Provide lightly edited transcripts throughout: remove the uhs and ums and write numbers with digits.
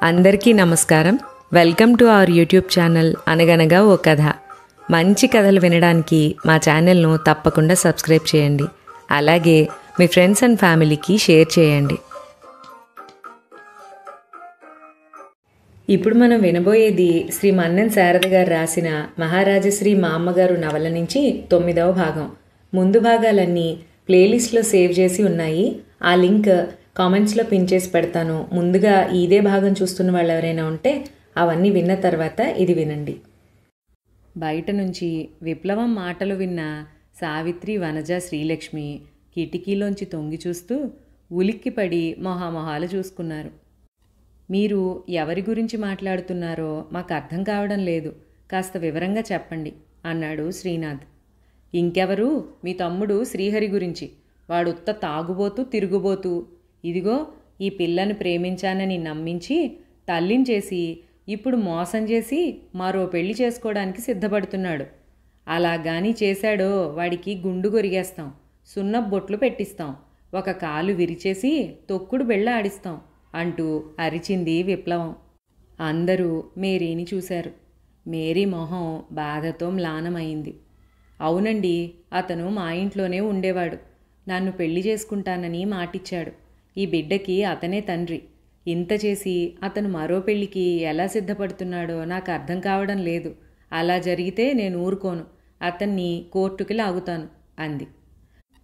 అందరికీ నమస్కారం. Welcome to our YouTube channel అనగనగా ఓ కథ. మంచి కథలు వినడానికి మా ఛానల్ను తప్పకుండా సబ్స్క్రైబ్ చేయండి. అలాగే మీ ఫ్రెండ్స్ అండ్ ఫ్యామిలీకి షేర్ చేయండి. ఇప్పుడు మనం వినబోయేది శ్రీ మన్నెన్ శారద గారు రాసిన మహారాజశ్రీ మా అమ్మగారు నవల నుంచి 9వ భాగం. ముందు భాగాలన్నీ ప్లేలిస్ట్లో సేవ్ చేసి ఉన్నాయి. ఆ లింక్ కామెంట్స్లో పిన్ చేసి పెడతాను. ముందుగా ఇదే భాగం చూస్తున్న వాళ్ళు ఎవరైనా ఉంటే అవన్నీ విన్న తర్వాత ఇది వినండి. బయట నుంచి విప్లవం మాటలు విన్న సావిత్రి, వనజ, శ్రీలక్ష్మి కిటికీలోంచి తొంగి చూస్తూ ఉలిక్కిపడి మొహాలు చూసుకున్నారు. మీరు ఎవరి గురించి మాట్లాడుతున్నారో మాకు అర్థం కావడం లేదు, కాస్త వివరంగా చెప్పండి అన్నాడు శ్రీనాథ్. ఇంకెవరు, మీ తమ్ముడు శ్రీహరి గురించి. వాడు ఉత్త తాగుబోతూ తిరుగుబోతూ. ఇదిగో ఈ పిల్లని ప్రేమించానని నమ్మించి తల్లిని చేసి ఇప్పుడు మోసం చేసి మరో పెళ్లి చేసుకోవడానికి సిద్ధపడుతున్నాడు. అలాగాని చేశాడో వాడికి గుండు గొరిగేస్తాం, సున్నపు బొట్లు పెట్టిస్తాం, ఒక కాలు విరిచేసి తొక్కుడు బెళ్ళ ఆడిస్తాం అంటూ అరిచింది విప్లవం. అందరూ మేరీని చూశారు. మేరీ మొహం బాధతో మ్లానమైంది. అవునండి, అతను మా ఇంట్లోనే ఉండేవాడు. నన్ను పెళ్లి చేసుకుంటానని మాటిచ్చాడు. ఈ బిడ్డకి అతనే తండ్రి. ఇంత చేసి అతను మరో పెళ్లికి ఎలా సిద్ధపడుతున్నాడో నాకు అర్థం కావడం లేదు. అలా జరిగితే నేను ఊరుకోను, అతన్ని కోర్టుకి లాగుతాను అంది.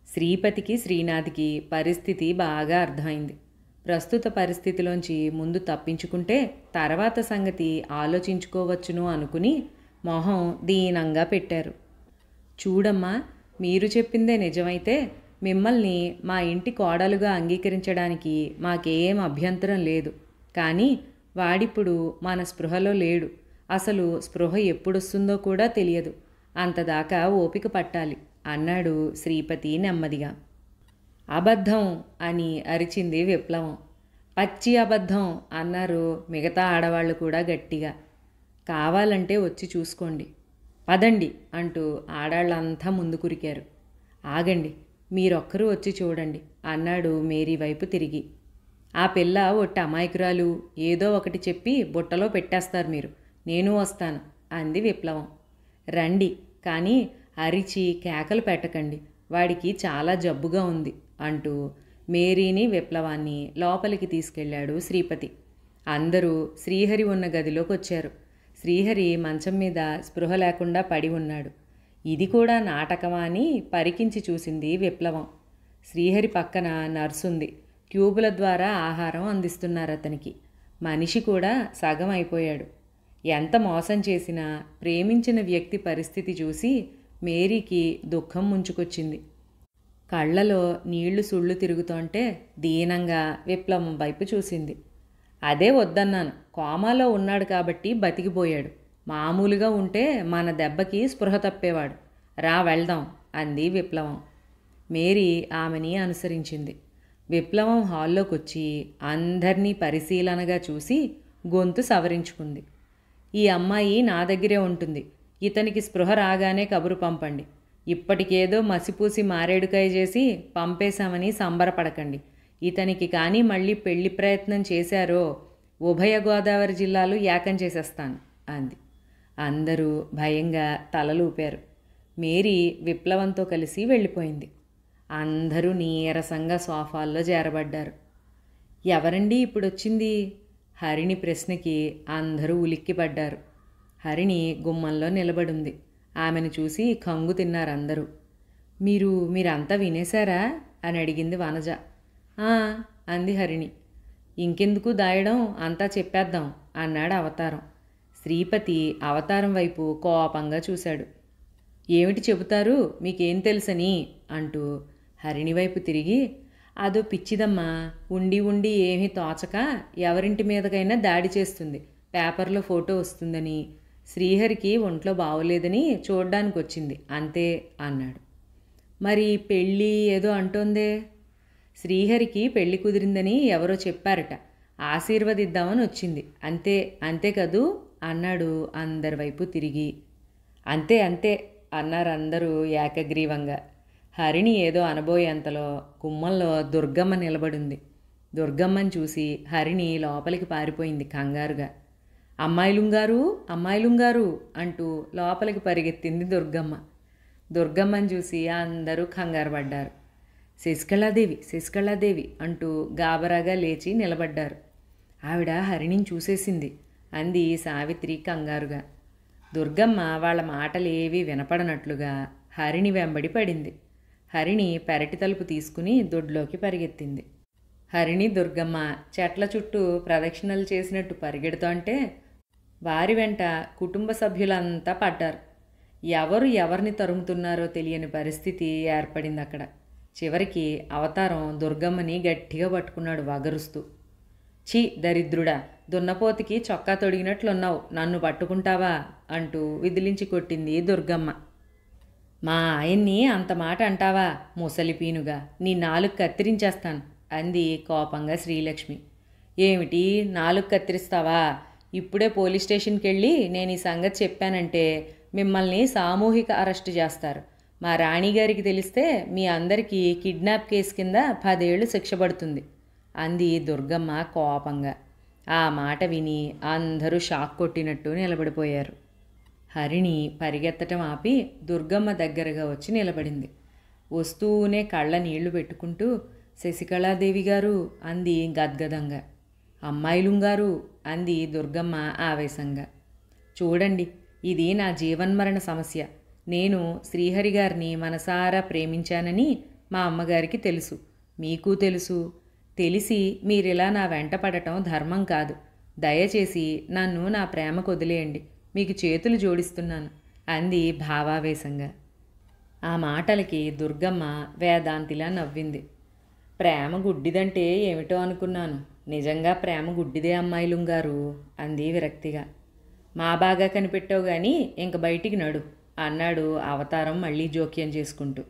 శ్రీపతికి, శ్రీనాథ్కి పరిస్థితి బాగా అర్థమైంది. ప్రస్తుత పరిస్థితిలోంచి ముందు తప్పించుకుంటే తర్వాత సంగతి ఆలోచించుకోవచ్చును అనుకుని మొహం దీనంగా పెట్టారు. చూడమ్మా, మీరు చెప్పిందే నిజమైతే మిమ్మల్ని మా ఇంటి కోడలుగా అంగీకరించడానికి మాకేం అభ్యంతరం లేదు. కానీ వాడిప్పుడు మన స్పృహలో లేడు. అసలు స్పృహ ఎప్పుడొస్తుందో కూడా తెలియదు. అంతదాకా ఓపిక పట్టాలి అన్నాడు శ్రీపతి నెమ్మదిగా. అబద్ధం అని అరిచింది విప్లవం. పచ్చి అబద్ధం అన్నారు మిగతా ఆడవాళ్ళు కూడా గట్టిగా. కావాలంటే వచ్చి చూసుకోండి, పదండి అంటూ ఆడాళ్ళంతా ముందు కురికారు. ఆగండి, మీరొక్కరూ వచ్చి చూడండి అన్నాడు మేరీ వైపు తిరిగి. ఆ పిల్ల ఒట్టి అమాయకురాలు, ఏదో ఒకటి చెప్పి బుట్టలో పెట్టేస్తారు మీరు, నేను వస్తాను అంది విప్లవం. రండి, కానీ అరిచి కేకలు పెట్టకండి, వాడికి చాలా జబ్బుగా ఉంది అంటూ మేరీని, విప్లవాన్ని లోపలికి తీసుకెళ్లాడు శ్రీపతి. అందరూ శ్రీహరి ఉన్న గదిలోకి వచ్చారు. శ్రీహరి మంచం మీద స్పృహ లేకుండా పడి ఉన్నాడు. ఇది కూడా నాటకమా అని పరికించి చూసింది విప్లవం. శ్రీహరి పక్కన నర్సుంది. ట్యూబుల ద్వారా ఆహారం అందిస్తున్నారు అతనికి. మనిషి కూడా సగం అయిపోయాడు. ఎంత మోసం చేసినా ప్రేమించిన వ్యక్తి పరిస్థితి చూసి మేరీకి దుఃఖం ముంచుకొచ్చింది. కళ్ళలో నీళ్లు సుళ్ళు తిరుగుతుంటే దీనంగా విప్లవం వైపు చూసింది. అదే వద్దన్నాను, కోమాలో ఉన్నాడు కాబట్టి బతికిపోయాడు. మామూలుగా ఉంటే మన దెబ్బకి స్పృహ తప్పేవాడు. రా వెళ్దాం అంది విప్లవం. మేరీ ఆమెని అనుసరించింది. విప్లవం హాల్లోకి వచ్చి అందర్నీ పరిశీలనగా చూసి గొంతు సవరించుకుంది. ఈ అమ్మాయి నా దగ్గరే ఉంటుంది. ఇతనికి స్పృహ రాగానే కబురు పంపండి. ఇప్పటికేదో మసిపూసి మారేడుకాయ చేసి పంపేశామని సంబరపడకండి. ఇతనికి కానీ మళ్ళీ పెళ్లి ప్రయత్నం చేశారో ఉభయ గోదావరి జిల్లాలు ఏకం చేసేస్తాను అంది. అందరూ భయంగా తలలూపారు. మేరీ విప్లవంతో కలిసి వెళ్ళిపోయింది. అందరూ నీరసంగా సోఫాల్లో చేరబడ్డారు. ఎవరండి ఇప్పుడొచ్చింది? హరిణి ప్రశ్నకి అందరూ ఉలిక్కిపడ్డారు. హరిణి గుమ్మంలో నిలబడింది. ఆమెను చూసి కంగు తిన్నారు అందరూ. మీరంతా వినేశారా అని అడిగింది వనజ. అంది హరిణి. ఇంకెందుకు దాయడం, అంతా చెప్పేద్దాం అన్నాడు అవతారం. శ్రీపతి అవతారం వైపు కోపంగా చూశాడు. ఏమిటి చెబుతారు, మీకేం తెలుసని అంటూ హరిణి వైపు తిరిగి, అదో పిచ్చిదమ్మా, ఉండి ఉండి ఏమీ తోచక ఎవరింటి మీదకైనా దాడి చేస్తుంది, పేపర్లో ఫోటో వస్తుందని, శ్రీహరికి ఒంట్లో బాగోలేదని చూడ్డానికి వచ్చింది అంతే అన్నాడు. మరి పెళ్ళి ఏదో అంటోందే? శ్రీహరికి పెళ్లి కుదిరిందని ఎవరో చెప్పారట, ఆశీర్వదిద్దామని వచ్చింది, అంతే కదూ అన్నాడు అందరి వైపు తిరిగి. అంతే అన్నారందరూ ఏకగ్రీవంగా. హరిణి ఏదో అనబోయేంతలో గుమ్మంలో దుర్గమ్మ నిలబడింది. దుర్గమ్మని చూసి హరిణి లోపలికి పారిపోయింది కంగారుగా. అమ్మాయిలుంగారు, అమ్మాయిలుంగారు అంటూ లోపలికి పరిగెత్తింది దుర్గమ్మ. దుర్గమ్మని చూసి అందరూ కంగారు పడ్డారు. శశికళాదేవి, శశికళాదేవి అంటూ గాబరాగా లేచి నిలబడ్డారు. ఆవిడ హరిణిని చూసేసింది అంది సావిత్రి కంగారుగా. దుర్గమ్మ వాళ్ళ మాటలేవీ వినపడనట్లుగా హరిణి వెంబడి పడింది. హరిణి పెరటి తలుపు తీసుకుని దొడ్లోకి పరిగెత్తింది. హరిణి దుర్గమ్మ చెట్ల చుట్టూ ప్రదక్షిణలు చేసినట్టు పరిగెడుతుంటే వారి వెంట కుటుంబ సభ్యులంతా పడ్డారు. ఎవరు ఎవరిని తరుముతున్నారో తెలియని పరిస్థితి ఏర్పడింది అక్కడ. చివరికి అవతారం దుర్గమ్మని గట్టిగా పట్టుకున్నాడు వగరుస్తూ. ఛీ దరిద్రుడా, దున్నపోతికి చొక్కా తొడిగినట్లున్నావు, నన్ను పట్టుకుంటావా అంటూ విదిలించి కొట్టింది దుర్గమ్మ. మా ఆయన్ని అంత మాట అంటావా ముసలిపీనుగా, నీ నాలుగు కత్తిరించేస్తాను అంది కోపంగా శ్రీలక్ష్మి. ఏమిటి నాలుగు కత్తిరిస్తావా? ఇప్పుడే పోలీస్ స్టేషన్కి వెళ్ళి నేను ఈ సంగతి చెప్పానంటే మిమ్మల్ని సామూహిక అరెస్టు చేస్తారు. మా రాణిగారికి తెలిస్తే మీ అందరికీ కిడ్నాప్ కేసు కింద 10 ఏళ్ళు శిక్ష పడుతుంది అంది దుర్గమ్మ కోపంగా. ఆ మాట విని అందరూ షాక్ కొట్టినట్టు నిలబడిపోయారు. హరిణి పరిగెత్తటం ఆపి దుర్గమ్మ దగ్గరగా వచ్చి నిలబడింది. వస్తూనే కళ్ళ నీళ్లు పెట్టుకుంటూ శశికళాదేవి గారు అంది గద్గదంగా. అమ్మాయిలుంగారు అంది దుర్గమ్మ ఆవేశంగా. చూడండి, ఇది నా జీవన్మరణ సమస్య. నేను శ్రీహరి గారిని మనసారా ప్రేమించానని మా అమ్మగారికి తెలుసు, మీకు తెలుసు. తెలిసి మీరిలా నా వెంట పడటం ధర్మం కాదు. దయచేసి నన్ను నా ప్రేమకు వదిలేయండి, మీకు చేతులు జోడిస్తున్నాను అంది భావావేశంగా. ఆ మాటలకి దుర్గమ్మ వేదాంతిలా నవ్వింది. ప్రేమ గుడ్డిదంటే ఏమిటో అనుకున్నాను, నిజంగా ప్రేమ గుడ్డిదే అమ్మాయిలుంగారు అంది విరక్తిగా. మా బాగా కనిపెట్టావు గాని ఇంక బయటికి నడు అన్నాడు అవతారం మళ్ళీ జోక్యం చేసుకుంటూ.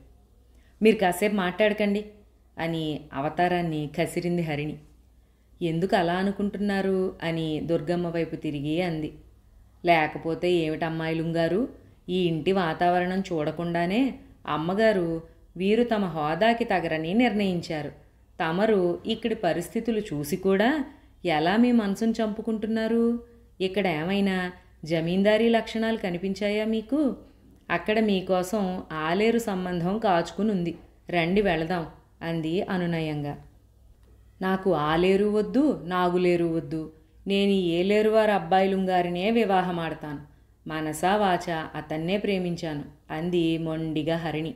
మీరు కాసేపు మాట్లాడకండి అని అవతారాన్ని కసిరింది హరిణి. ఎందుకు అలా అనుకుంటున్నారు అని దుర్గమ్మ వైపు తిరిగి అంది. లేకపోతే ఏమిటమ్మాయిలుంగారు, ఈ ఇంటి వాతావరణం చూడకుండానే అమ్మగారు వీరు తమ హోదాకి తగరని నిర్ణయించారు. తమరు ఇక్కడి పరిస్థితులు చూసి కూడా ఎలా మీ మనసును చంపుకుంటున్నారు? ఇక్కడ ఏమైనా జమీందారీ లక్షణాలు కనిపించాయా మీకు? అక్కడ మీకోసం ఆలేరు సంబంధం కాచుకుని ఉంది, రండి వెళదాం అంది అనునయంగా. నాకు ఆలేరు వద్దు, నాగులేరు వద్దు. నేను ఈ ఏలేరు వారి అబ్బాయిలుంగారినే వివాహమాడతాను. మనసా వాచ అతన్నే ప్రేమించాను అంది మొండిగా హరిణి.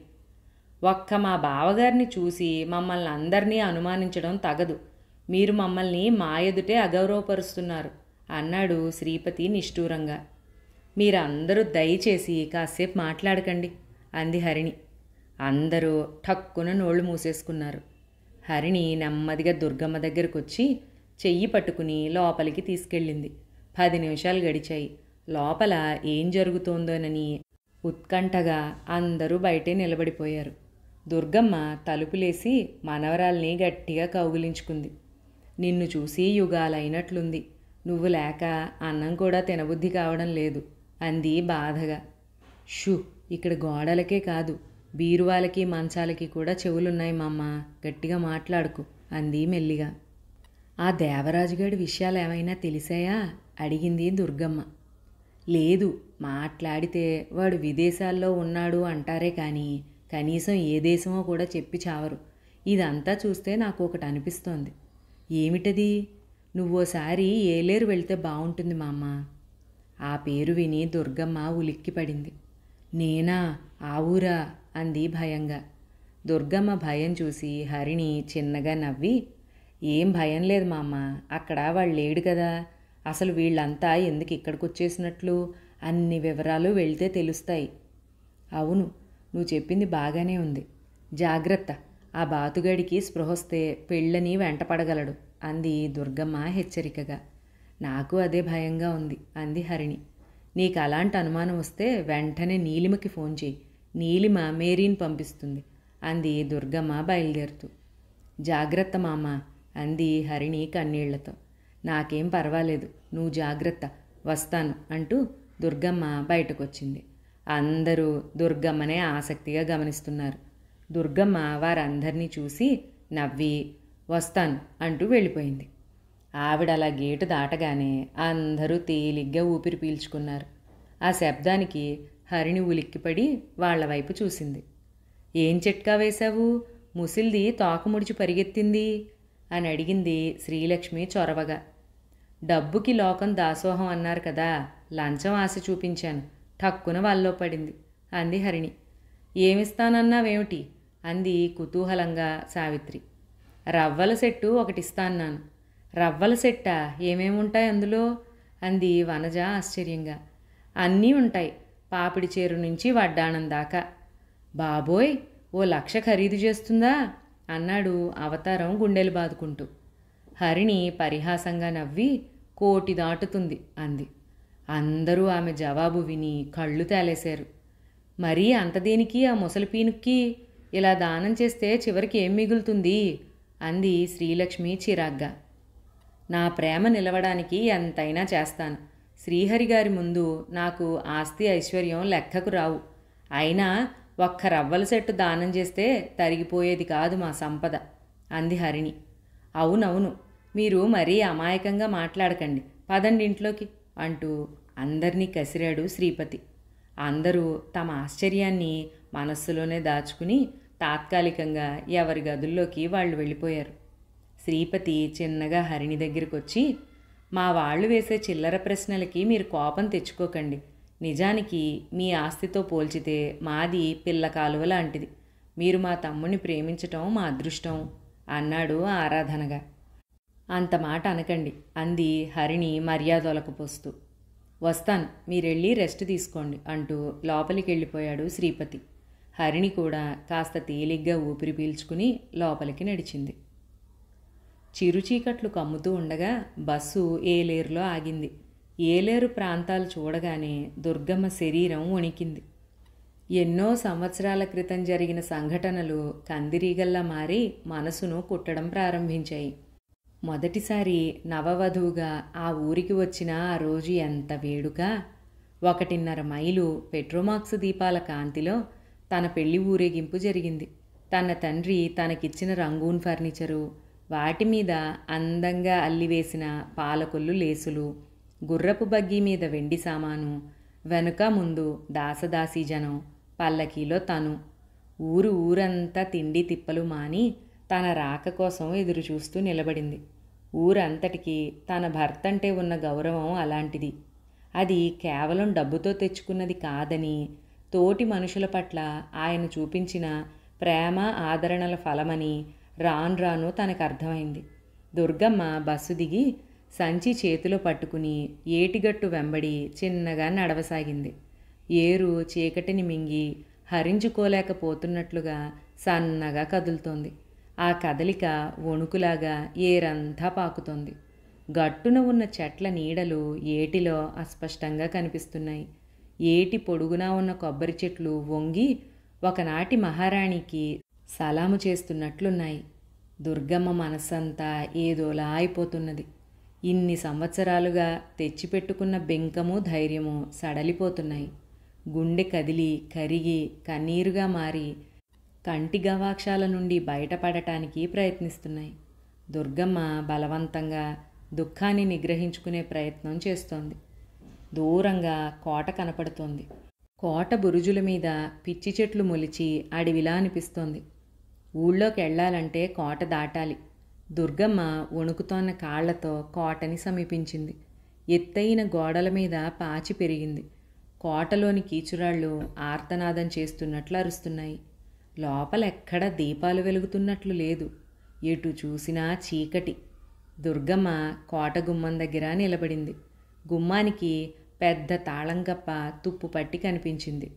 ఒక్క మా బావగారిని చూసి మమ్మల్ని అందరినీ అనుమానించడం తగదు. మీరు మమ్మల్ని మా ఎదుటే అగౌరవపరుస్తున్నారు అన్నాడు శ్రీపతి నిష్ఠూరంగా. మీరందరూ దయచేసి కాసేపు మాట్లాడకండి అంది హరిణి. అందరూ ఠక్కున నోళ్లు మూసేసుకున్నారు. హరిణి నెమ్మదిగా దుర్గమ్మ దగ్గరకు వచ్చి చెయ్యి పట్టుకుని లోపలికి తీసుకెళ్ళింది. 10 నిమిషాలు గడిచాయి. లోపల ఏం జరుగుతోందోనని ఉత్కంఠగా అందరూ బయటే నిలబడిపోయారు. దుర్గమ్మ తలుపులేసి మనవరాల్ని గట్టిగా కౌగిలించుకుంది. నిన్ను చూసి యుగాలైనట్లుంది, నువ్వు లేక అన్నం కూడా తినబుద్ధి కావడం లేదు అంది బాధగా. షూ, ఇక్కడ గోడలకే కాదు బీరువాలకి మంచాలకి కూడా చెవులున్నాయి మామ్మ, గట్టిగా మాట్లాడుకు అంది మెల్లిగా. ఆ దేవరాజుగాడి విషయాలు ఏమైనా తెలిసాయా అడిగింది దుర్గమ్మ. లేదు, మాట్లాడితే వాడు విదేశాల్లో ఉన్నాడు అంటారే కానీ కనీసం ఏ దేశమో కూడా చెప్పి చావరు. ఇదంతా చూస్తే నాకు ఒకటి అనిపిస్తోంది. ఏమిటది? నువ్వోసారి ఏలేరు వెళ్తే బాగుంటుంది మామ్మ. ఆ పేరు విని దుర్గమ్మ ఉలిక్కిపడింది. నేనా? ఆ ఊరా అంది భయంగా. దుర్గమ్మ భయం చూసి హరిణి చిన్నగా నవ్వి, ఏం భయం లేదు మామ్మ, అక్కడ వాళ్ళు లేడు కదా. అసలు వీళ్ళంతా ఎందుకు ఇక్కడికి వచ్చేసినట్లు అన్ని వివరాలు వెళ్తే తెలుస్తాయి. అవును, నువ్వు చెప్పింది బాగానే ఉంది. జాగ్రత్త, ఆ బాతుగాడికి స్పృహొస్తే పెళ్ళని వెంటపడగలడు అంది దుర్గమ్మ హెచ్చరికగా. నాకు అదే భయంగా ఉంది అంది హరిణి. నీకు అలాంటి అనుమానం వస్తే వెంటనే నీలిమకి ఫోన్ చేయి, నీలిమ మేరీని పంపిస్తుంది అంది దుర్గమ్మ బయలుదేరుతూ. జాగ్రత్త మామ అంది హరిణి కన్నీళ్లతో. నాకేం పర్వాలేదు, నువ్వు జాగ్రత్త, వస్తాను అంటూ దుర్గమ్మ బయటకొచ్చింది. అందరూ దుర్గమ్మనే ఆసక్తిగా గమనిస్తున్నారు. దుర్గమ్మ వారందరినీ చూసి నవ్వి, వస్తాను అంటూ వెళ్ళిపోయింది. ఆవిడ అలా గేటు దాటగానే అందరూ తేలిగ్గా ఊపిరి పీల్చుకున్నారు. ఆ శబ్దానికి హరిణి ఉలిక్కిపడి వాళ్ల వైపు చూసింది. ఏం చిట్కా వేశావు? ముసిల్ది తోక ముడిచి పరిగెత్తింది అని అడిగింది శ్రీలక్ష్మి చొరవగా. డబ్బుకి లోకం దాసోహం అన్నారు కదా, లంచం ఆశ చూపించాను, ఠక్కున వాళ్ళలో పడింది అంది హరిణి. ఏమిస్తానన్నావేమిటి అంది కుతూహలంగా సావిత్రి. రవ్వల సెట్టు ఒకటిస్తాన్నాను. రవ్వల సెట్టా? ఏమేముంటాయి అందులో అంది వనజ ఆశ్చర్యంగా. అన్నీ ఉంటాయి, పాపిడి చేరు నుంచి వడ్డాణం దాకా. బాబోయ్, ఓ 1,00,000 ఖరీదు చేస్తుందా అన్నాడు అవతారం గుండెలు బాదుకుంటూ. హరిణి పరిహాసంగా నవ్వి 1,00,00,000 దాటుతుంది అంది. అందరూ ఆమె జవాబు విని కళ్ళు తేలేశారు. మరీ అంత దేనికి ఆ ముసలి పీనుక్కి? ఇలా దానం చేస్తే చివరికి ఏం మిగులుతుంది అంది శ్రీలక్ష్మి చిరాగ్గా. నా ప్రేమ నిలవడానికి ఎంతైనా చేస్తాను. శ్రీహరిగారి ముందు నాకు ఆస్తి ఐశ్వర్యం లెక్కకు రావు. అయినా ఒక్క రవ్వల సెట్టు దానం చేస్తే తరిగిపోయేది కాదు మా సంపద అంది హరిణి. అవునవును, మీరు మరీ అమాయకంగా మాట్లాడకండి, పదండి ఇంట్లోకి అంటూ అందరినీ కసిరాడు శ్రీపతి. అందరూ తమ ఆశ్చర్యాన్ని మనస్సులోనే దాచుకుని తాత్కాలికంగా ఎవరి గదుల్లోకి వాళ్ళు వెళ్ళిపోయారు. శ్రీపతి చిన్నగా హరిణి దగ్గరికి వచ్చి, మా వాళ్ళు వేసే చిల్లర ప్రశ్నలకి మీరు కోపం తెచ్చుకోకండి. నిజానికి మీ ఆస్తితో పోల్చితే మాది పిల్ల కాలువ లాంటిది. మీరు మా తమ్ముని ప్రేమించటం మా అదృష్టం అన్నాడు ఆరాధనగా. అంత మాట అనకండి అంది హరిణి మర్యాదలకు పోస్తూ. వస్తాను, మీరెళ్ళి రెస్ట్ తీసుకోండి అంటూ లోపలికి వెళ్ళిపోయాడు శ్రీపతి. హరిణి కూడా కాస్త తేలిగ్గా ఊపిరి పీల్చుకుని లోపలికి నడిచింది. చిరుచీకట్లు కమ్ముతూ ఉండగా బస్సు ఏలేరులో ఆగింది. ఏలేరు ప్రాంతాలు చూడగానే దుర్గమ్మ శరీరం వణికింది. ఎన్నో సంవత్సరాల క్రితం జరిగిన సంఘటనలు కందిరీగల్లా మారి మనసును కుట్టడం ప్రారంభించాయి. మొదటిసారి నవవధువుగా ఆ ఊరికి వచ్చిన ఆ రోజు ఎంత వేడుక! 1.5 మైలు పెట్రోమాక్స్ దీపాల కాంతిలో తన పెళ్లి ఊరేగింపు జరిగింది. తన తండ్రి తనకిచ్చిన రంగూన్ ఫర్నిచరు, వాటి మీద అందంగా అల్లివేసిన పాలకొల్లు లేసులు, గుర్రపు బగ్గీ మీద వెండి సామాను, వెనుక ముందు దాసదాసీ జనం, పల్లకీలో తను. ఊరంతా తిండి తిప్పలు మాని తన రాక కోసం ఎదురుచూస్తూ నిలబడింది. ఊరంతటికి తన భర్త అంటే ఉన్న గౌరవం అలాంటిది. అది కేవలం డబ్బుతో తెచ్చుకున్నది కాదని, తోటి మనుషుల పట్ల ఆయన చూపించిన ప్రేమ ఆదరణల ఫలమని రాను రాను తనకు అర్థమైంది. దుర్గమ్మ బస్సు దిగి సంచి చేతిలో పట్టుకుని ఏటిగట్టు వెంబడి చిన్నగా నడవసాగింది. ఏరు చీకటిని మింగి హరించుకోలేకపోతున్నట్లుగా సన్నగా కదులుతోంది. ఆ కదలిక వణుకులాగా ఏరంతా పాకుతోంది. గట్టున ఉన్న చెట్ల నీడలు ఏటిలో అస్పష్టంగా కనిపిస్తున్నాయి. ఏటి పొడుగునా ఉన్న కొబ్బరి చెట్లు వంగి ఒకనాటి మహారాణికి సలాము చేస్తున్నట్లున్నాయి. దుర్గమ్మ మనస్సంతా ఏదోలా అయిపోతున్నది. ఇన్ని సంవత్సరాలుగా తెచ్చిపెట్టుకున్న బెంకము ధైర్యము సడలిపోతున్నాయి. గుండె కదిలి కరిగి కన్నీరుగా మారి కంటి గవాక్షాల నుండి బయటపడటానికి ప్రయత్నిస్తున్నాయి. దుర్గమ్మ బలవంతంగా దుఃఖాన్ని నిగ్రహించుకునే ప్రయత్నం చేస్తోంది. దూరంగా కోట కనపడుతోంది. కోట బురుజుల మీద పిచ్చి చెట్లు మొలిచి అడవిలా అనిపిస్తోంది. ఊళ్ళోకి వెళ్ళాలంటే కోట దాటాలి. దుర్గమ్మ వణుకుతోన్న కాళ్లతో కోటని సమీపించింది. ఎత్తైన గోడల మీద పాచి పెరిగింది. కోటలోని కీచురాళ్ళు ఆర్తనాదం చేస్తున్నట్లు అరుస్తున్నాయి. లోపలెక్కడ దీపాలు వెలుగుతున్నట్లు లేదు. ఎటు చూసినా చీకటి. దుర్గమ్మ కోట గుమ్మం దగ్గర నిలబడింది. గుమ్మానికి పెద్ద తాళం కప్ప తుప్పు పట్టి కనిపించింది.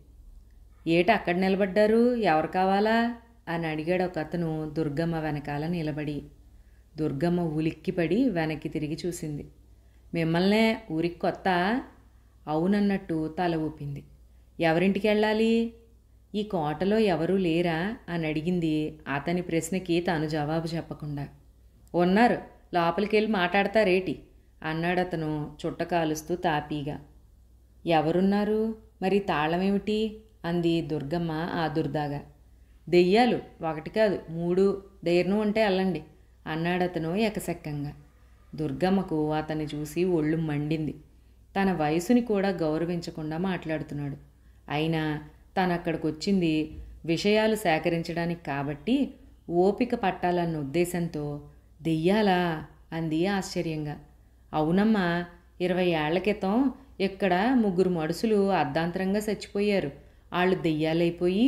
ఏట అక్కడ నిలబడ్డారు, ఎవరు కావాలా అని అడిగాడు ఒక అతను దుర్గమ్మ వెనకాల నిలబడి. దుర్గమ్మ ఉలిక్కిపడి వెనక్కి తిరిగి చూసింది. మిమ్మల్నే, ఊరికి కొత్త? అవునన్నట్టు తల ఊపింది. ఎవరింటికి వెళ్ళాలి? ఈ కోటలో ఎవరూ లేరా అని అడిగింది అతని ప్రశ్నకి తాను జవాబు చెప్పకుండా. ఉన్నారు, లోపలికి వెళ్ళి మాట్లాడతారేటి అన్నాడతను చుట్ట కాలుస్తూ తాపీగా. ఎవరున్నారు? మరి తాళమేమిటి అంది దుర్గమ్మ ఆదుర్దాగా. దెయ్యాలు, 1 కాదు 3, ధైర్యం ఉంటే వెళ్ళండి అన్నాడతను ఎకసెక్కంగా. దుర్గమ్మకు అతన్ని చూసి ఒళ్ళు మండింది. తన వయసుని కూడా గౌరవించకుండా మాట్లాడుతున్నాడు. అయినా తనక్కడికొచ్చింది విషయాలు సేకరించడానికి కాబట్టి ఓపిక పట్టాలన్న ఉద్దేశంతో దెయ్యాలా అంది ఆశ్చర్యంగా. అవునమ్మా, 20 ఏళ్ల క్రితం ఇక్కడ 3 మడుసులు అర్ధాంతరంగా చచ్చిపోయారు. వాళ్ళు దెయ్యాలైపోయి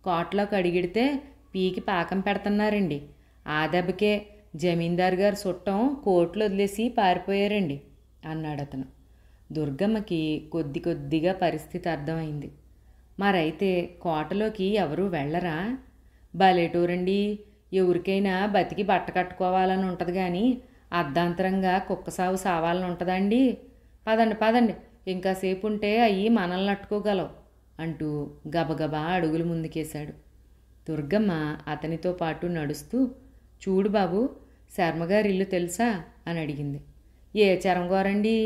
కోటలోకి అడిగిడితే పీకి పాకం పెడుతున్నారండి. ఆ దెబ్బకే జమీందారు గారు చుట్టం కోట్లు వదిలేసి పారిపోయారండి అన్నాడతను. దుర్గమ్మకి కొద్ది కొద్దిగా పరిస్థితి అర్థమైంది. మరైతే కోటలోకి ఎవరూ వెళ్ళరా? బలేటూరండి, ఎవరికైనా బతికి బట్ట కట్టుకోవాలని ఉంటుంది కానీ అర్ధాంతరంగా కుక్కసావు సావాలని ఉంటుందండి. పదండి పదండి, ఇంకాసేపు ఉంటే అయ్యి మనల్ని అట్టుకోగలవు అంటూ గబగబా అడుగులు ముందుకేశాడు. దుర్గమ్మ అతనితో పాటు నడుస్తూ, చూడు బాబు, శర్మగారి ఇల్లు తెలుసా అని అడిగింది. ఏ చరంగోరండి?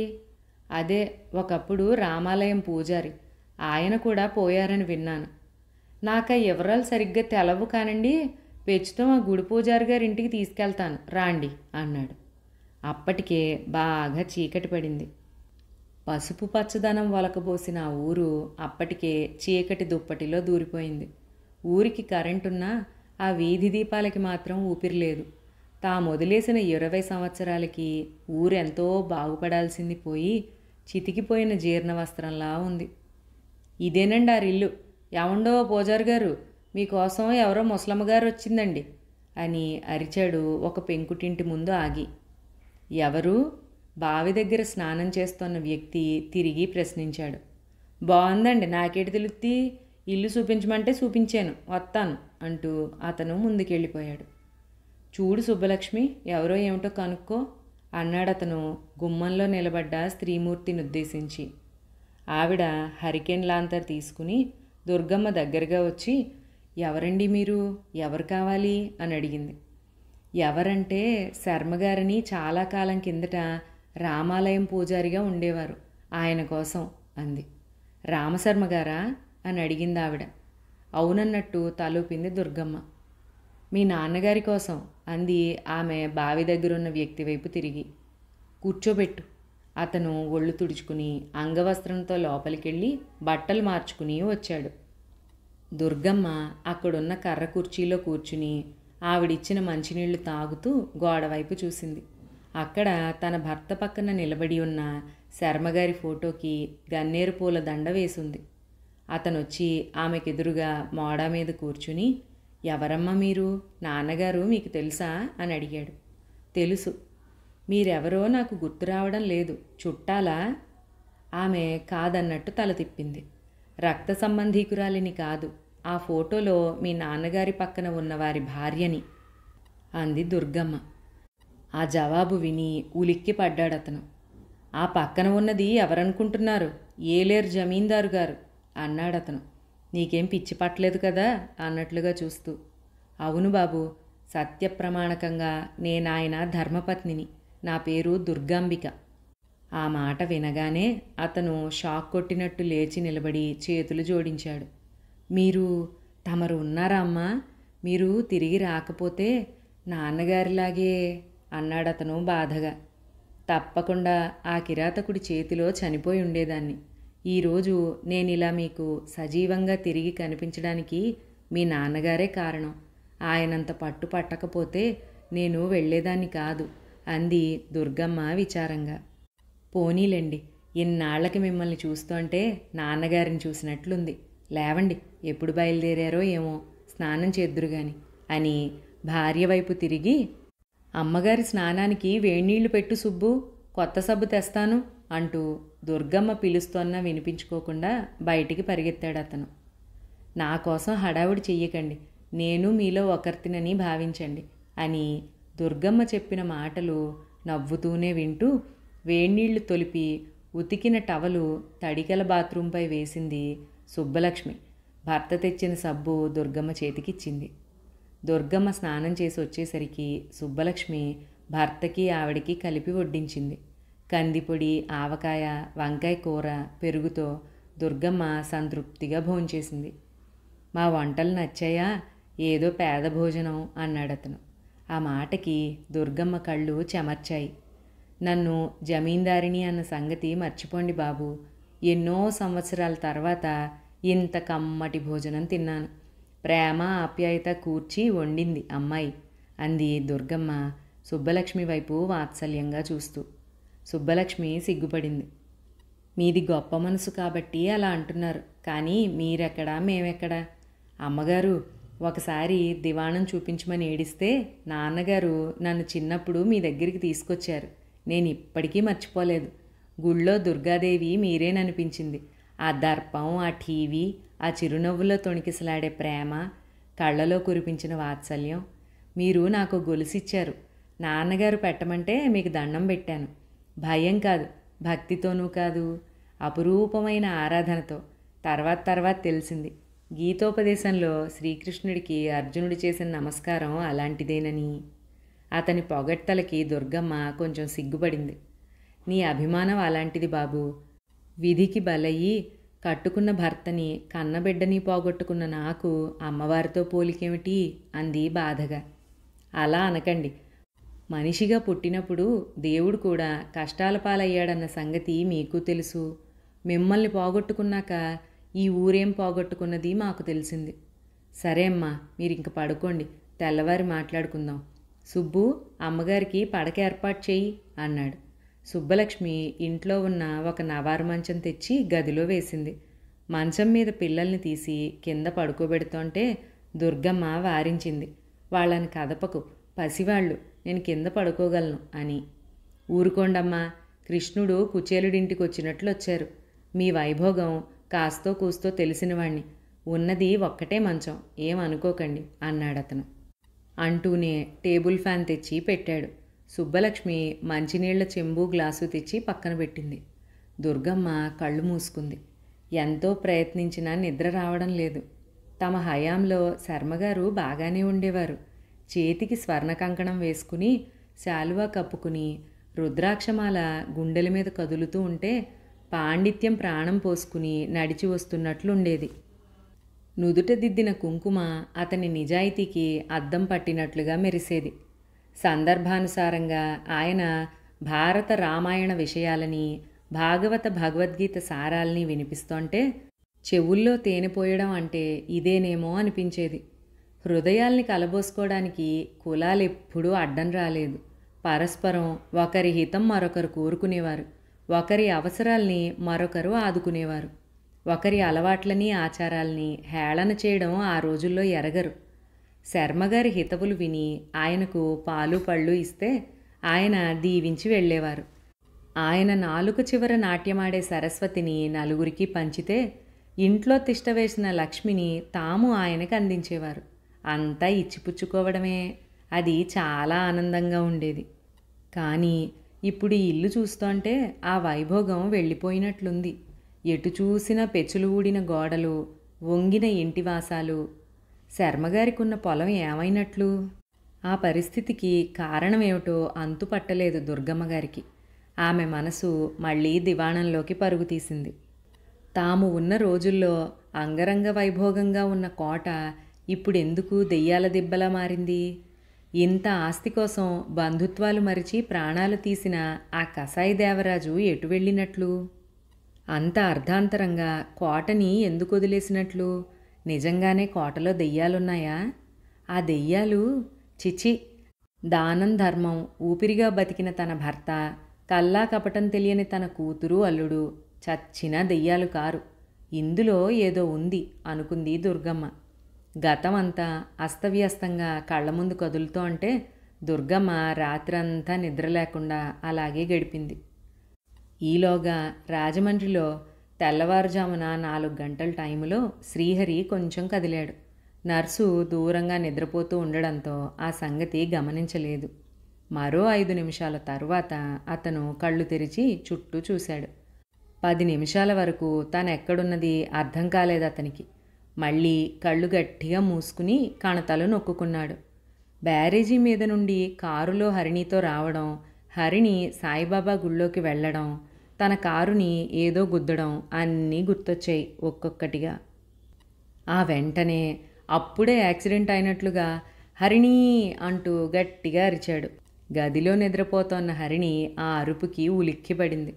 అదే ఒకప్పుడు రామాలయం పూజారి, ఆయన కూడా పోయారని విన్నాను. నాకు ఆ వివరాలు సరిగ్గా తెలవు కానండి, పెచ్చుతం ఆ గుడి పూజారి గారి ఇంటికి తీసుకెళ్తాను రాండి అన్నాడు. అప్పటికే బాగా చీకటి పడింది. పసుపు పచ్చదనం వలకబోసిన ఆ ఊరు అప్పటికే చీకటి దుప్పటిలో దూరిపోయింది. ఊరికి కరెంటున్నా ఆ వీధి దీపాలకి మాత్రం ఊపిరి లేదు. తామొదిలేసిన 20 సంవత్సరాలకి ఊరెంతో బాగుపడాల్సింది పోయి చితికిపోయిన జీర్ణ వస్త్రంలా ఉంది. ఇదేనండి ఆ ఇల్లు. ఎవండో పూజారి గారు, మీకోసం ఎవరో ముసలమ్మగారు వచ్చిందండి అని అరిచాడు ఒక పెంకుటింటి ముందు ఆగి. ఎవరు? బావి దగ్గర స్నానం చేస్తున్న వ్యక్తి తిరిగి ప్రశ్నించాడు. బాగుందండి, నాకేటి తెలుత్తి, ఇల్లు చూపించమంటే చూపించాను, వస్తాను అంటూ అతను ముందుకెళ్ళిపోయాడు. చూడు సుబ్బలక్ష్మి, ఎవరో ఏమిటో కనుక్కో అన్నాడతను గుమ్మంలో నిలబడ్డ స్త్రీమూర్తిని ఉద్దేశించి. ఆవిడ హరికేన్ లాంతర్ తీసుకుని దుర్గమ్మ దగ్గరగా వచ్చి, ఎవరండి మీరు, ఎవరు కావాలి అని అడిగింది. ఎవరంటే శర్మగారిని చాలా కాలం కిందట రామాలయం పూజారిగా ఉండేవారు, ఆయన కోసం అంది. రామశర్మగారా అని అడిగింది ఆవిడ. అవునన్నట్టు తలూపింది దుర్గమ్మ. మీ నాన్నగారి కోసం అంది ఆమె బావి దగ్గరున్న వ్యక్తి వైపు తిరిగి. కూర్చోబెట్టు. అతను ఒళ్ళు తుడుచుకుని అంగవస్త్రంతో లోపలికెళ్ళి బట్టలు మార్చుకుని వచ్చాడు. దుర్గమ్మ అక్కడున్న కర్ర కుర్చీలో కూర్చుని ఆవిడిచ్చిన మంచినీళ్లు తాగుతూ గోడవైపు చూసింది. అక్కడ తన భర్త పక్కన నిలబడి ఉన్న శర్మగారి ఫోటోకి గన్నేరు పూల దండ వేసుంది. అతనొచ్చి ఆమెకెదురుగా మోడా మీద కూర్చుని, ఎవరమ్మా మీరు, నాన్నగారు మీకు తెలుసా అని అడిగాడు. తెలుసు. మీరెవరో నాకు గుర్తు రావడం లేదు, చుట్టాలా? ఆమె కాదన్నట్టు తల తిప్పింది. రక్త సంబంధీకురాలిని కాదు, ఆ ఫోటోలో మీ నాన్నగారి పక్కన ఉన్నవారి భార్యని అంది దుర్గమ్మ. ఆ జవాబు విని ఉలిక్కి పడ్డాడతను. ఆ పక్కన ఉన్నది ఎవరనుకుంటున్నారు, ఏలేరు జమీందారు గారు అన్నాడతను. నీకేం పిచ్చి పట్టలేదు కదా అన్నట్లుగా చూస్తూ. అవును బాబు, సత్యప్రమాణకంగా నేనాయన ధర్మపత్నిని, నా పేరు దుర్గాంబిక. ఆ మాట వినగానే అతను షాక్ కొట్టినట్టు లేచి నిలబడి చేతులు జోడించాడు. మీరు, తమరు ఉన్నారా అమ్మా? మీరు తిరిగి రాకపోతే నాన్నగారిలాగే అన్నాడతను బాధగా. తప్పకుండా ఆ కిరాతకుడి చేతిలో చనిపోయి ఉండేదాన్ని. ఈరోజు నేనిలా మీకు సజీవంగా తిరిగి కనిపించడానికి మీ నాన్నగారే కారణం. ఆయనంత పట్టు పట్టకపోతే నేను వెళ్ళేదాన్ని కాదు అంది దుర్గమ్మ విచారంగా. పోనీలేండి, ఇన్నాళ్లకి మిమ్మల్ని చూస్తుంటే నాన్నగారిని చూసినట్లుంది. లేవండి, ఎప్పుడు బయలుదేరారో ఏమో, స్నానం చేద్దురుగాని అని భార్య వైపు తిరిగి, అమ్మగారి స్నానానికి వేణీళ్లు పెట్టు సుబ్బు, కొత్త సబ్బు తెస్తాను అంటూ దుర్గమ్మ పిలుస్తోన్నా వినిపించుకోకుండా బయటికి పరిగెత్తాడతను. నా కోసం హడావుడి చెయ్యకండి, నేను మీలో ఒకర్తినని భావించండి అని దుర్గమ్మ చెప్పిన మాటలు నవ్వుతూనే వింటూ వేణీళ్లు తొలిపి ఉతికిన టవలు తడికల బాత్రూంపై వేసింది సుబ్బలక్ష్మి. భర్త తెచ్చిన సబ్బు దుర్గమ్మ చేతికిచ్చింది. దుర్గమ్మ స్నానం చేసి వచ్చేసరికి సుబ్బలక్ష్మి భర్తకి ఆవిడికి కలిపి వడ్డించింది. కందిపొడి, ఆవకాయ, వంకాయ కూర, పెరుగుతో దుర్గమ్మ సంతృప్తిగా భోంచేసింది. మా వంటలు నచ్చాయా? ఏదో పేద భోజనం అన్నాడతను. ఆ మాటకి దుర్గమ్మ కళ్ళు చెమర్చాయి. నన్ను జమీందారిని అన్న సంగతి మర్చిపోండి బాబు. ఎన్నో సంవత్సరాల తర్వాత ఇంత కమ్మటి భోజనం తిన్నాను. ప్రేమ ఆప్యాయత కూర్చి వండింది అమ్మాయి అంది దుర్గమ్మ సుబ్బలక్ష్మి వైపు వాత్సల్యంగా చూస్తూ. సుబ్బలక్ష్మి సిగ్గుపడింది. మీది గొప్ప మనసు కాబట్టి అలా అంటున్నారు. కానీ మీరెక్కడా మేమెక్కడా? అమ్మగారు ఒకసారి దివాణం చూపించమని ఏడిస్తే నాన్నగారు నన్ను చిన్నప్పుడు మీ దగ్గరికి తీసుకొచ్చారు. నేను ఇప్పటికీ మర్చిపోలేదు. గుళ్ళో దుర్గాదేవి మీరేననిపించింది. ఆ దర్పం, ఆ టీవీ, ఆ చిరునవ్వులో తొణికిసలాడే ప్రేమ, కళ్ళలో కురిపించిన వాత్సల్యం. మీరు నాకు గొలుసిచ్చారు. నాన్నగారు పెట్టమంటే మీకు దండం పెట్టాను. భయం కాదు, భక్తితోనూ కాదు, అపురూపమైన ఆరాధనతో. తర్వాత తెలిసింది గీతోపదేశంలో శ్రీకృష్ణుడికి అర్జునుడు చేసిన నమస్కారం అలాంటిదేనని. అతని పొగడ్తలకి దుర్గమ్మ కొంచెం సిగ్గుపడింది. నీ అభిమానం అలాంటిది బాబు. విధికి బలయ్యి కట్టుకున్న భర్తని కన్నబిడ్డని పోగొట్టుకున్న నాకు అమ్మవారితో పోలికేమిటి అంది బాధగా. అలా అనకండి. మనిషిగా పుట్టినప్పుడు దేవుడు కూడా కష్టాల పాలయ్యాడన్న సంగతి మీకు తెలుసు. మిమ్మల్ని పోగొట్టుకున్నాక ఈ ఊరేం పోగొట్టుకున్నది మాకు తెలిసింది. సరే అమ్మా, మీరింక పడుకోండి, తెల్లవారి మాట్లాడుకుందాం. సుబ్బు, అమ్మగారికి పడక ఏర్పాటు చెయ్యి అన్నాడు. సుబ్బలక్ష్మి ఇంట్లో ఉన్న ఒక నవారు మంచం తెచ్చి గదిలో వేసింది. మంచం మీద పిల్లల్ని తీసి కింద పడుకోబెడుతుంటే దుర్గమ్మ వారించింది. వాళ్ళని కదపకు, పసివాళ్ళు, నేను కింద పడుకోగలను అని. ఊరుకోండమ్మా, కృష్ణుడు కుచేలుడింటికి వచ్చినట్లు వచ్చారు. మీ వైభోగం కాస్తో కూస్తో తెలిసినవాణ్ణి. ఉన్నది ఒక్కటే మంచం, ఏమనుకోకండి అన్నాడతను. అంటూనే టేబుల్ ఫ్యాన్ తెచ్చి పెట్టాడు. సుబ్బలక్ష్మి మంచినీళ్ల చెంబు గ్లాసు తెచ్చి పక్కన పెట్టింది. దుర్గమ్మ కళ్ళు మూసుకుంది. ఎంతో ప్రయత్నించినా నిద్ర రావడం లేదు. తమ హయాంలో శర్మగారు బాగానే ఉండేవారు. చేతికి స్వర్ణ కంకణం వేసుకుని శాలువా కప్పుకుని రుద్రాక్షమాల గుండెల మీద కదులుతూ ఉంటే పాండిత్యం ప్రాణం పోసుకుని నడిచి వస్తున్నట్లుండేది. నుదుట దిద్దిన కుంకుమ అతని నిజాయితీకి అద్దం పట్టినట్లుగా మెరిసేది. సందర్భానుసారంగా ఆయన భారత రామాయణ విషయాలని, భాగవత భగవద్గీత సారాల్ని వినిపిస్తోంటే చెవుల్లో తేనె పోయడం అంటే ఇదేనేమో అనిపించేది. హృదయాల్ని కలబోసుకోవడానికి కులాలెప్పుడూ అడ్డం రాలేదు. పరస్పరం ఒకరి హితం మరొకరు కోరుకునేవారు. ఒకరి అవసరాల్ని మరొకరు ఆదుకునేవారు. ఒకరి అలవాట్లని ఆచారాల్ని హేళన చేయడం ఆ రోజుల్లో ఎరగరు. శర్మగారి హితవులు విని ఆయనకు పాలు పళ్ళు ఇస్తే ఆయన దీవించి వెళ్ళేవారు. ఆయన నాలుక చివర నాట్యమాడే సరస్వతిని నలుగురికి పంచితే ఇంట్లో తిష్టవేసిన లక్ష్మిని తాము ఆయనకు అందించేవారు. అంతా ఇచ్చిపుచ్చుకోవడమే. అది చాలా ఆనందంగా ఉండేది. కానీ ఇప్పుడు ఈ ఇల్లు చూస్తుంటే ఆ వైభోగం వెళ్ళిపోయినట్లుంది. ఎటు చూసినా పెచ్చులు ఊడిన గోడలు, వంగిన ఇంటివాసాలు. శర్మగారికున్న పొలం ఏమైనట్లు? ఆ పరిస్థితికి కారణమేమిటో అంతుపట్టలేదు దుర్గమ్మగారికి. ఆమె మనసు మళ్లీ దివాణంలోకి పరుగు తీసింది. తాము ఉన్న రోజుల్లో అంగరంగ వైభోగంగా ఉన్న కోట ఇప్పుడెందుకు దెయ్యాల దిబ్బలా మారింది? ఇంత ఆస్తి కోసం బంధుత్వాలు మరిచి ప్రాణాలు తీసిన ఆ కసాయి దేవరాజు ఎటు వెళ్ళినట్లు? అంత అర్ధాంతరంగా కోటని ఎందుకు వదిలేసినట్లు? నిజంగానే కోటలో దెయ్యాలున్నాయా? ఆ దెయ్యాలు చిచి, దానం ధర్మం ఊపిరిగా బతికిన తన భర్త, కల్లా కపటం తెలియని తన కూతురు అల్లుడు చచ్చినా దెయ్యాలు కారు. ఇందులో ఏదో ఉంది అనుకుంది దుర్గమ్మ. గతం అంతా అస్తవ్యస్తంగా కళ్ళ ముందు కదులుతూ అంటే దుర్గమ్మ రాత్రంతా నిద్ర లేకుండా అలాగే గడిపింది. ఈలోగా రాజమండ్రిలో తెల్లవారుజామున 4 గంటల టైములో శ్రీహరి కొంచెం కదిలాడు. నర్సు దూరంగా నిద్రపోతూ ఉండడంతో ఆ సంగతి గమనించలేదు. మరో 5 నిమిషాల తరువాత అతను కళ్ళు తెరిచి చుట్టూ చూశాడు. 10 నిమిషాల వరకు తానెక్కడున్నది అర్థం కాలేదు అతనికి. మళ్ళీ కళ్ళు గట్టిగా మూసుకుని కణతలు నొక్కుకున్నాడు. బ్యారేజీ మీద నుండి కారులో హరిణితో రావడం, హరిణి సాయిబాబా గుళ్ళోకి వెళ్ళడం, తన కారుని ఏదో గుద్దడం అన్నీ గుర్తొచ్చాయి ఒక్కొక్కటిగా. ఆ వెంటనే అప్పుడే యాక్సిడెంట్ అయినట్లుగా హరిణి అంటూ గట్టిగా అరిచాడు. గదిలో నిద్రపోతోన్న హరిణి ఆ అరుపుకి ఉలిక్కిపడింది.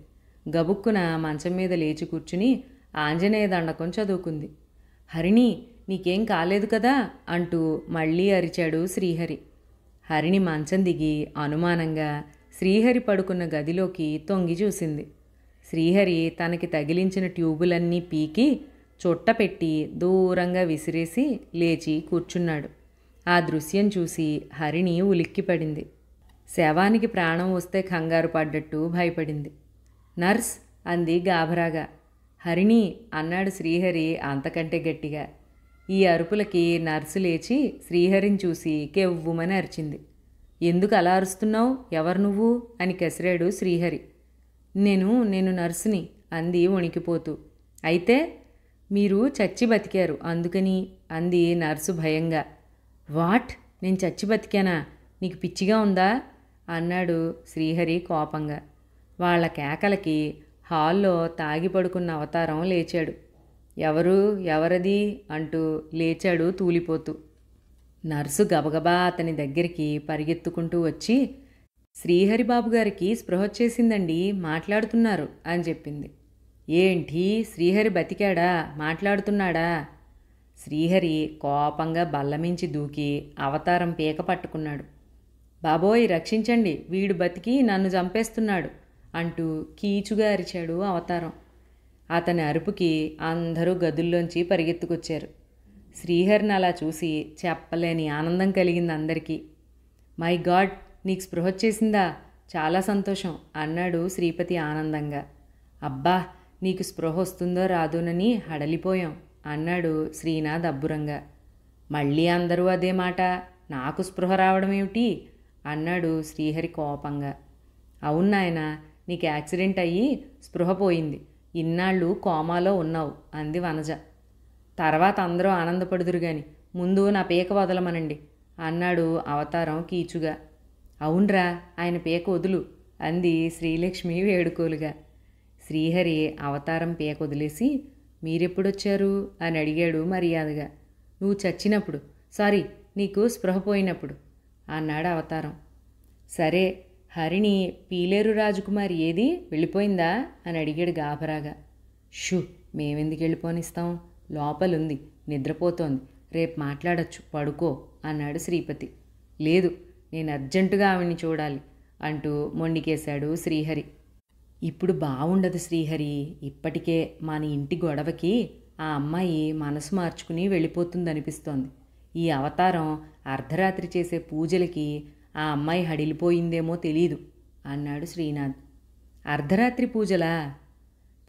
గబుక్కున మంచం మీద లేచి కూర్చుని ఆంజనేయ దండకం చదువుకుంది. హరిణి, నీకేం కాలేదు కదా అంటూ మళ్ళీ అరిచాడు శ్రీహరి. హరిణి మంచం దిగి అనుమానంగా శ్రీహరి పడుకున్న గదిలోకి తొంగి చూసింది. శ్రీహరి తనకి తగిలించిన ట్యూబులన్నీ పీకి చుట్టపెట్టి దూరంగా విసిరేసి లేచి కూర్చున్నాడు. ఆ దృశ్యం చూసి హరిణి ఉలిక్కిపడింది. శవానికి ప్రాణం వస్తే కంగారు పడ్డట్టు భయపడింది. నర్స్ అంది గాభరాగా. హరిణి అన్నాడు శ్రీహరి అంతకంటే గట్టిగా. ఈ అరుపులకి నర్సు లేచి శ్రీహరిని చూసి కెవ్వుమని అరిచింది. ఎందుకు అలా అరుస్తున్నావు? ఎవరు నువ్వు అని కసిరాడు శ్రీహరి. నేను నర్సుని అంది వణికిపోతూ. అయితే మీరు చచ్చి బతికారు అందుకని అంది నర్సు భయంగా. వాట్? నేను చచ్చి బతికానా? నీకు పిచ్చిగా ఉందా అన్నాడు శ్రీహరి కోపంగా. వాళ్ళ కేకలకి హాల్లో తాగి పడుకున్న అవతారం లేచాడు. ఎవరది అంటూ లేచాడు తూలిపోతూ. నర్సు గబగబా అతని దగ్గరికి పరిగెత్తుకుంటూ వచ్చి, శ్రీహరిబాబు గారికి స్పృహ వచ్చేసిందండి, మాట్లాడుతున్నారు అని చెప్పింది. ఏంటి, శ్రీహరి బతికాడా? మాట్లాడుతున్నాడా? శ్రీహరి కోపంగా బల్లమించి దూకి అవతారం పీక పట్టుకున్నాడు. బాబోయ్, రక్షించండి, వీడు బతికి నన్ను చంపేస్తున్నాడు అంటూ కీచుగా అరిచాడు అవతారం. అతని అరుపుకి అందరూ గదుల్లోంచి పరిగెత్తుకొచ్చారు. శ్రీహరిని అలా చూసి చెప్పలేని ఆనందం కలిగింది అందరికీ. మై గాడ్, నీకు స్పృహ వచ్చేసిందా? చాలా సంతోషం అన్నాడు శ్రీపతి ఆనందంగా. అబ్బా, నీకు స్పృహ వస్తుందో రాదోనని హడలిపోయాం అన్నాడు శ్రీనాథ్ అబ్బురంగా. మళ్ళీ అందరూ అదే మాట, నాకు స్పృహ రావడం ఏమిటి అన్నాడు శ్రీహరి కోపంగా. అవును నాయనా, నీకు యాక్సిడెంట్ అయ్యి స్పృహ పోయింది, ఇన్నాళ్ళు కోమాలో ఉన్నావు అంది వనజ. తర్వాత అందరూ ఆనందపడుదురు గాని ముందు నా పీక వదలమనండి అన్నాడు అవతారం కీచుగా. అవునరా, ఆయన పీక వదులు అంది శ్రీలక్ష్మి వేడుకోలుగా. శ్రీహరి అవతారం పీక వదిలేసి, మీరెప్పుడొచ్చారు అని అడిగాడు మర్యాదగా. నువ్వు చచ్చినప్పుడు, సారీ, నీకు స్పృహ పోయినప్పుడు అన్నాడు అవతారం. సరే, హరిణి పీలేరు రాజకుమారి ఏది, వెళ్ళిపోయిందా అని అడిగాడు గాభరాగా. షూ, మేమెందుకు వెళ్ళిపోనిస్తాం, లోపలుంది, నిద్రపోతోంది, రేపు మాట్లాడచ్చు, పడుకో అన్నాడు శ్రీపతి. లేదు, నేను అర్జెంటుగా ఆవిడ్ని చూడాలి అంటూ మొండికేశాడు శ్రీహరి. ఇప్పుడు బావుండదు శ్రీహరి, ఇప్పటికే మన ఇంటి గొడవకి ఆ అమ్మాయి మనసు మార్చుకుని వెళ్ళిపోతుందనిపిస్తోంది. ఈ అవతారం అర్ధరాత్రి చేసే పూజలకి ఆ అమ్మాయి హడిలిపోయిందేమో తెలీదు అన్నాడు శ్రీనాథ్. అర్ధరాత్రి పూజలా?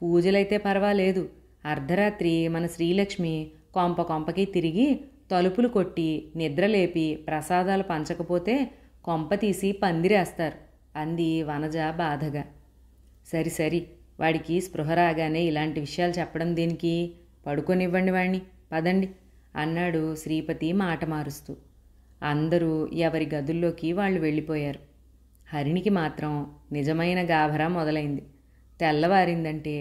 పూజలైతే పర్వాలేదు, అర్ధరాత్రి మన శ్రీలక్ష్మి కొంపకి తిరిగి తలుపులు కొట్టి నిద్రలేపి ప్రసాదాలు పంచకపోతే కొంప తీసి పందిరేస్తారు అంది వనజ బాధగా. సరి, వాడికి స్పృహ రాగానే ఇలాంటి విషయాలు చెప్పడం దేనికి, పడుకోనివ్వండి వాణ్ణి, పదండి అన్నాడు శ్రీపతి మాట మారుస్తూ. అందరూ ఎవరి గదుల్లోకి వాళ్ళు వెళ్ళిపోయారు. హరిణికి మాత్రం నిజమైన గాభరా మొదలైంది. తెల్లవారిందంటే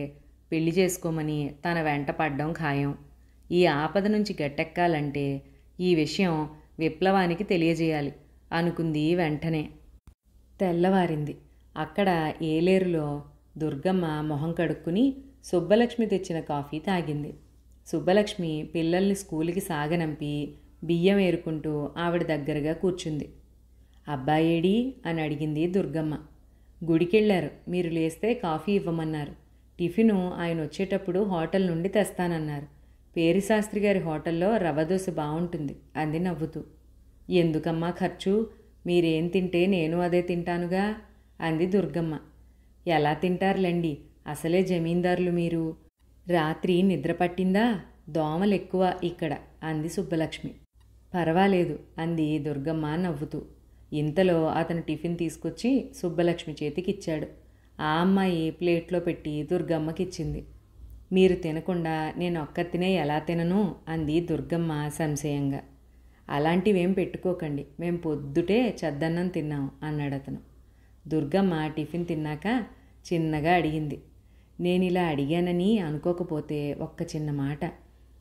పెళ్లి చేసుకోమని తన వెంట పడ్డం ఖాయం. ఈ ఆపద నుంచి గట్టెక్కాలంటే ఈ విషయం విప్లవానికి తెలియజేయాలి అనుకుంది వెంటనే. తెల్లవారింది. అక్కడ ఏలేరులో దుర్గమ్మ మొహం కడుక్కుని సుబ్బలక్ష్మి తెచ్చిన కాఫీ తాగింది. సుబ్బలక్ష్మి పిల్లల్ని స్కూలుకి సాగనంపి బియ్యం ఏరుకుంటూ ఆవిడ దగ్గరగా కూర్చుంది. అబ్బాయేడి అని అడిగింది దుర్గమ్మ. గుడికెళ్ళారు, మీరు లేస్తే కాఫీ ఇవ్వమన్నారు. టిఫిను ఆయన వచ్చేటప్పుడు హోటల్ నుండి తెస్తానన్నారు. పేరిశాస్త్రి గారి హోటల్లో రవ్వ దోశ బాగుంటుంది అంది నవ్వుతూ. ఎందుకమ్మా ఖర్చు, మీరేం తింటే నేను అదే తింటానుగా అంది దుర్గమ్మ. ఎలా తింటారులేండి, అసలే జమీందారులు మీరు. రాత్రి నిద్ర పట్టిందా? దోమలెక్కువ ఇక్కడ అంది సుబ్బలక్ష్మి. పర్వాలేదు అంది దుర్గమ్మ నవ్వుతూ. ఇంతలో అతను టిఫిన్ తీసుకొచ్చి సుబ్బలక్ష్మి చేతికిచ్చాడు. ఆ అమ్మాయి ప్లేట్లో పెట్టి దుర్గమ్మకిచ్చింది. మీరు తినకుండా నేను ఒక్కతినే ఎలా తినను అంది దుర్గమ్మ సంశయంగా. అలాంటివేం పెట్టుకోకండి, మేం పొద్దుటే చద్దన్నం తిన్నాం అన్నాడు అతను. దుర్గమ్మ టిఫిన్ తిన్నాక చిన్నగా అడిగింది. నేనిలా అడిగానని అనుకోకపోతే ఒక్క చిన్న మాట.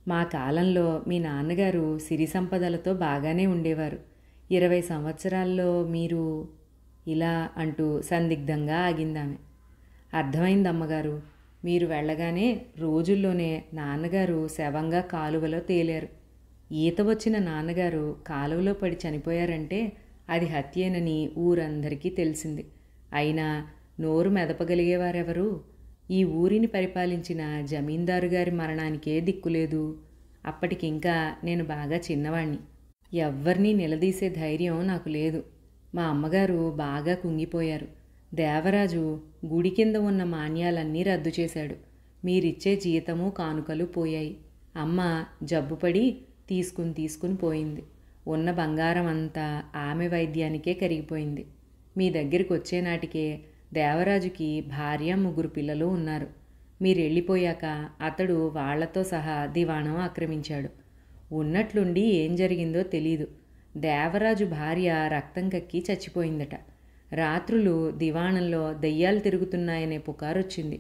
మా కాలంలో మీ నాన్నగారు సిరి సంపదలతో బాగానే ఉండేవారు. 20 సంవత్సరాల్లో మీరు ఇలా అంటూ సందిగ్ధంగా ఆగిందామె. అర్థమైందమ్మగారు. మీరు వెళ్ళగానే రోజుల్లోనే నాన్నగారు శవంగా కాలువలో తేలారు. ఈత వచ్చిన నాన్నగారు కాలువలో పడి చనిపోయారంటే అది హత్యేనని ఊరందరికీ తెలిసింది. అయినా నోరు మెదపగలిగేవారెవరు? ఈ ఊరిని పరిపాలించిన జమీందారు గారి మరణానికే దిక్కులేదు. అప్పటికింకా నేను బాగా చిన్నవాణ్ణి. ఎవ్వరినీ నిలదీసే ధైర్యం నాకు లేదు. మా అమ్మగారు బాగా కుంగిపోయారు. దేవరాజు గుడి కింద ఉన్న మాన్యాలన్నీ రద్దు చేశాడు. మీరిచ్చే జీతము కానుకలు పోయాయి. అమ్మ జబ్బుపడి తీసుకుని పోయింది. ఉన్న బంగారం అంతా ఆమె వైద్యానికే కరిగిపోయింది. మీ దగ్గరికి వచ్చేనాటికే దేవరాజుకి భార్య 3 పిల్లలు ఉన్నారు. మీరెళ్ళిపోయాక అతడు వాళ్లతో సహా దివాణం ఆక్రమించాడు. ఉన్నట్లుండి ఏం జరిగిందో తెలీదు. దేవరాజు భార్య రక్తం కక్కి చచ్చిపోయిందట. రాత్రులు దివాణంలో దెయ్యాలు తిరుగుతున్నాయనే పుకారొచ్చింది.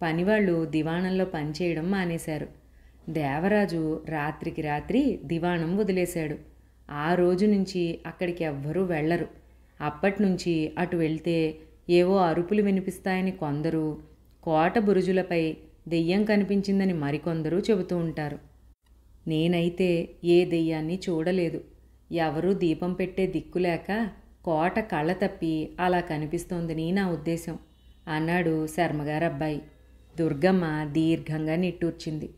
పనివాళ్ళు దివాణంలో పనిచేయడం మానేశారు. దేవరాజు రాత్రికి రాత్రి దివాణం వదిలేశాడు. ఆ రోజు నుంచి అక్కడికి ఎవ్వరూ వెళ్లరు. అప్పట్నుంచి అటు వెళ్తే ఏవో అరుపులు వినిపిస్తాయని కొందరు, కోట బురుజులపై దెయ్యం కనిపించిందని మరికొందరు చెబుతూ ఉంటారు. నేనైతే ఏ దెయ్యాన్ని చూడలేదు. ఎవరూ దీపం పెట్టే దిక్కులేక కోట కళ్ళ తప్పి అలా కనిపిస్తోందని నా ఉద్దేశం అన్నాడు శర్మగారబ్బాయి. దుర్గమ్మ దీర్ఘంగా నిట్టూర్చింది.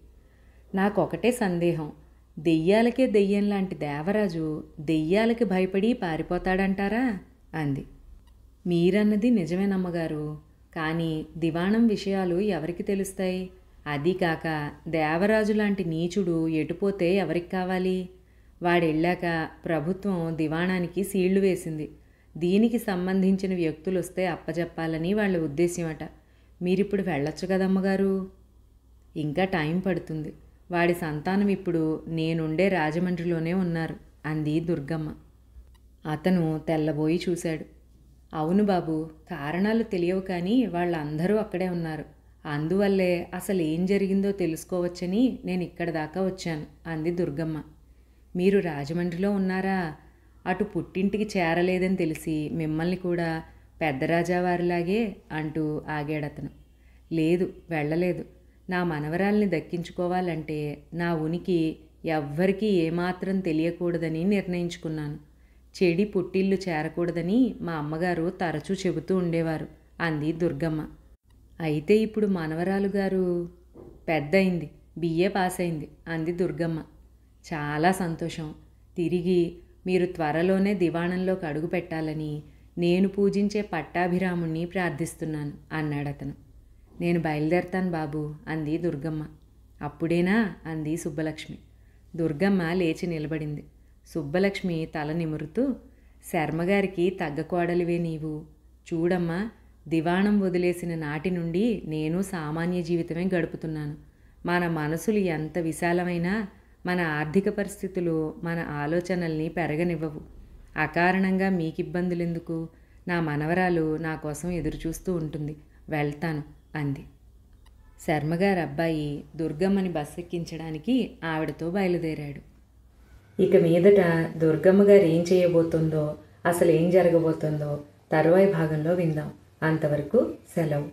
నాకొకటే సందేహం. దెయ్యాలకే దెయ్యం లాంటి దేవరాజు దెయ్యాలకి భయపడి పారిపోతాడంటారా అంది. మీరన్నది నిజమేనమ్మగారు. కానీ దివాణం విషయాలు ఎవరికి తెలుస్తాయి? అది కాక దేవరాజు లాంటి నీచుడు ఎటుపోతే ఎవరికి కావాలి? వాడెళ్ళాక ప్రభుత్వం దివాణానికి సీళ్లు వేసింది. దీనికి సంబంధించిన వ్యక్తులు వస్తే అప్పజెప్పాలని వాళ్ళ ఉద్దేశ్యమట. మీరిప్పుడు వెళ్ళొచ్చు కదమ్మగారు. ఇంకా టైం పడుతుంది. వాడి సంతానం ఇప్పుడు నేనుండే రాజమండ్రిలోనే ఉన్నారు అంది దుర్గమ్మ. అతను తెల్లబోయి చూశాడు. అవును బాబు, కారణాలు తెలియవు కానీ వాళ్ళందరూ అక్కడే ఉన్నారు. అందువల్లే అసలు ఏం జరిగిందో తెలుసుకోవచ్చని నేను ఇక్కడి దాకా వచ్చాను అంది దుర్గమ్మ. మీరు రాజమండ్రిలో ఉన్నారా? అటు పుట్టింటికి చేరలేదని తెలిసి మిమ్మల్ని కూడా పెద్దరాజావారిలాగే అంటూ ఆగాడతను. లేదు, వెళ్ళలేదు. నా మనవరాల్ని దక్కించుకోవాలంటే నా ఉనికి ఎవ్వరికీ ఏమాత్రం తెలియకూడదని నిర్ణయించుకున్నాను. చెడి పుట్టిల్లు చేరకూడదని మా అమ్మగారు తరచూ చెబుతూ ఉండేవారు అంది దుర్గమ్మ. అయితే ఇప్పుడు మనవరాలు గారు పెద్దయింది, BA పాస్ అయింది అంది దుర్గమ్మ. చాలా సంతోషం. తిరిగి మీరు త్వరలోనే దివాణంలోకి అడుగు పెట్టాలని నేను పూజించే పట్టాభిరాముణ్ణి ప్రార్థిస్తున్నాను అన్నాడతను. నేను బయలుదేరతాను బాబు అంది దుర్గమ్మ. అప్పుడేనా అంది సుబ్బలక్ష్మి. దుర్గమ్మ లేచి నిలబడింది. సుబ్బలక్ష్మి తల నిమురుతూ, శర్మగారికి తగ్గకోడలివే నీవు. చూడమ్మా, దివాణం వదిలేసిన నాటి నుండి నేను సామాన్య జీవితమే గడుపుతున్నాను. మన మనసులు ఎంత విశాలమైనా మన ఆర్థిక పరిస్థితులు మన ఆలోచనల్ని పెరగనివ్వవు. అకారణంగా మీకిబ్బందులెందుకు? నా మనవరాలు నా కోసం ఎదురుచూస్తూ ఉంటుంది. వెళ్తాను అంది. శర్మగారి అబ్బాయి దుర్గమ్మని బస్సు ఎక్కించడానికి ఆవిడతో బయలుదేరాడు. ఇక మీదట దుర్గమ్మ గారు ఏం చేయబోతుందో, అసలు ఏం జరగబోతుందో తరువాయి భాగంలో విందాం. అంతవరకు సెలవు.